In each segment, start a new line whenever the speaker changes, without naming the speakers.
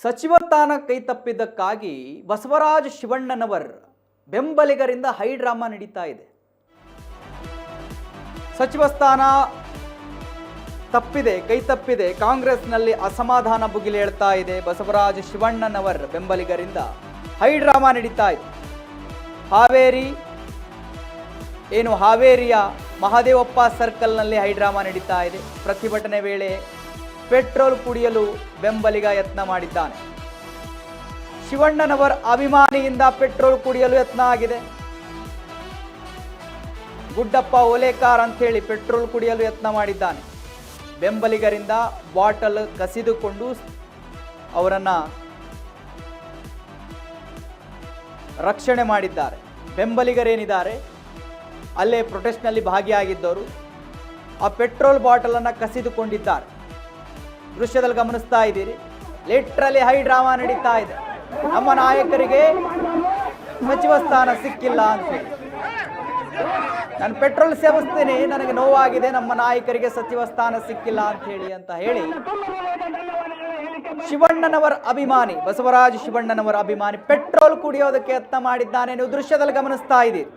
ಸಚಿವ ಸ್ಥಾನ ಕೈತಪ್ಪಿದ್ದಕ್ಕಾಗಿ ಬಸವರಾಜ ಶಿವಣ್ಣನವರ್ ಬೆಂಬಲಿಗರಿಂದ ಹೈಡ್ರಾಮಾ ನಡೀತಾ ಇದೆ. ಸಚಿವ ಸ್ಥಾನ ಕೈತಪ್ಪಿದೆ. ಕಾಂಗ್ರೆಸ್ನಲ್ಲಿ ಅಸಮಾಧಾನ ಭುಗಿಲೇಳ್ತಾ ಇದೆ. ಬಸವರಾಜ ಶಿವಣ್ಣನವರ್ ಬೆಂಬಲಿಗರಿಂದ ಹೈಡ್ರಾಮಾ ನಡೀತಾ ಇದೆ. ಹಾವೇರಿಯ ಮಹದೇವಪ್ಪ ಸರ್ಕಲ್ನಲ್ಲಿ ಹೈಡ್ರಾಮಾ ನಡೀತಾ ಇದೆ. ಪ್ರತಿಭಟನೆ ವೇಳೆ ಪೆಟ್ರೋಲ್ ಕುಡಿಯಲು ಬೆಂಬಲಿಗ ಯತ್ನ ಮಾಡಿದ್ದಾನೆ. ಶಿವಣ್ಣನವರ ಅಭಿಮಾನಿಯಿಂದ ಪೆಟ್ರೋಲ್ ಕುಡಿಯಲು ಯತ್ನ ಆಗಿದೆ. ಗುಡ್ಡಪ್ಪ ಓಲೇಕಾರ್ ಅಂತ ಹೇಳಿ ಪೆಟ್ರೋಲ್ ಕುಡಿಯಲು ಯತ್ನ ಮಾಡಿದ್ದಾನೆ. ಬೆಂಬಲಿಗರಿಂದ ಬಾಟಲ್ ಕಸಿದುಕೊಂಡು ಅವರನ್ನು ರಕ್ಷಣೆ ಮಾಡಿದ್ದಾರೆ. ಬೆಂಬಲಿಗರೇನಿದ್ದಾರೆ ಅಲ್ಲೇ ಪ್ರೊಟೆಸ್ಟ್ನಲ್ಲಿ ಭಾಗಿಯಾಗಿದ್ದವರು ಆ ಪೆಟ್ರೋಲ್ ಬಾಟಲನ್ನು ಕಸಿದುಕೊಂಡಿದ್ದಾರೆ. ದೃಶ್ಯದಲ್ಲಿ ಗಮನಿಸ್ತಾ ಇದ್ದೀರಿ. ಲಿಟ್ರಲಿ ಹೈಡ್ರಾಮಾ ನಡೀತಾ ಇದೆ. ನಮ್ಮ ನಾಯಕರಿಗೆ ಸಚಿವ ಸ್ಥಾನ ಸಿಕ್ಕಿಲ್ಲ ಅಂತ ಹೇಳಿ, ನಾನು ಪೆಟ್ರೋಲ್ ಸೇವಿಸ್ತೀನಿ, ನನಗೆ ನೋವಾಗಿದೆ, ನಮ್ಮ ನಾಯಕರಿಗೆ ಸಚಿವ ಸ್ಥಾನ ಸಿಕ್ಕಿಲ್ಲ ಅಂತ ಹೇಳಿ ಶಿವಣ್ಣನವರ ಅಭಿಮಾನಿ, ಬಸವರಾಜ ಶಿವಣ್ಣನವರ ಅಭಿಮಾನಿ ಪೆಟ್ರೋಲ್ ಕುಡಿಯೋದಕ್ಕೆ ಯತ್ನ ಮಾಡಿದ್ದಾನೆ. ನೀವು ದೃಶ್ಯದಲ್ಲಿ ಗಮನಿಸ್ತಾ ಇದ್ದೀರಿ.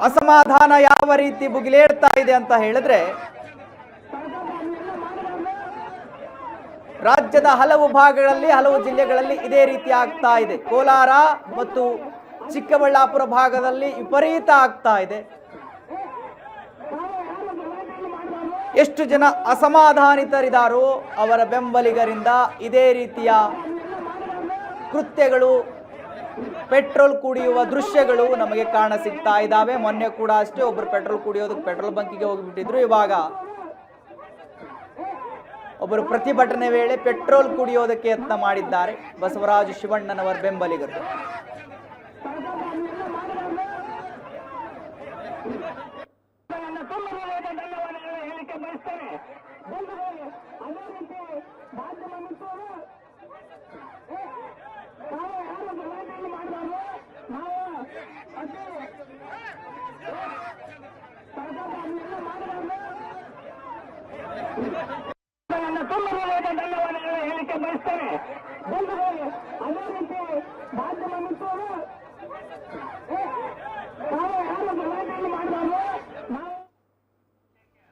ಅಸಮಾಧಾನ ಯಾವ ರೀತಿ ಭುಗಿಲೇಡ್ತಾ ಇದೆ ಅಂತ ಹೇಳಿದ್ರೆ, ರಾಜ್ಯದ ಹಲವು ಭಾಗಗಳಲ್ಲಿ, ಹಲವು ಜಿಲ್ಲೆಗಳಲ್ಲಿ ಇದೇ ರೀತಿ ಆಗ್ತಾ ಇದೆ. ಕೋಲಾರ ಮತ್ತು ಚಿಕ್ಕಬಳ್ಳಾಪುರ ಭಾಗದಲ್ಲಿ ವಿಪರೀತ ಆಗ್ತಾ ಇದೆ. ಎಷ್ಟು ಜನ ಅಸಮಾಧಾನಿತರಿದ್ದಾರೋ ಅವರ ಬೆಂಬಲಿಗರಿಂದ ಇದೇ ರೀತಿಯ ಕೃತ್ಯಗಳು, ಪೆಟ್ರೋಲ್ ಕುಡಿಯುವ ದೃಶ್ಯಗಳು ನಮಗೆ ಕಾಣ ಸಿಗ್ತಾ ಇದ್ದಾವೆ. ಮೊನ್ನೆ ಕೂಡ ಅಷ್ಟೇ ಒಬ್ಬರು ಪೆಟ್ರೋಲ್ ಕುಡಿಯೋದಕ್ಕೆ ಪೆಟ್ರೋಲ್ ಬಂಕಿಗೆ ಹೋಗಿಬಿಟ್ಟಿದ್ರು. ಇವಾಗ ಒಬ್ಬರು ಪ್ರತಿಭಟನೆ ವೇಳೆ ಪೆಟ್ರೋಲ್ ಕುಡಿಯೋದಕ್ಕೆ ಯತ್ನ ಮಾಡಿದ್ದಾರೆ ಬಸವರಾಜ ಶಿವಣ್ಣನವರ ಬೆಂಬಲಿಗರು.
ಹೇಳಿಕೆ ಬಯಸ್ತೇನೆ.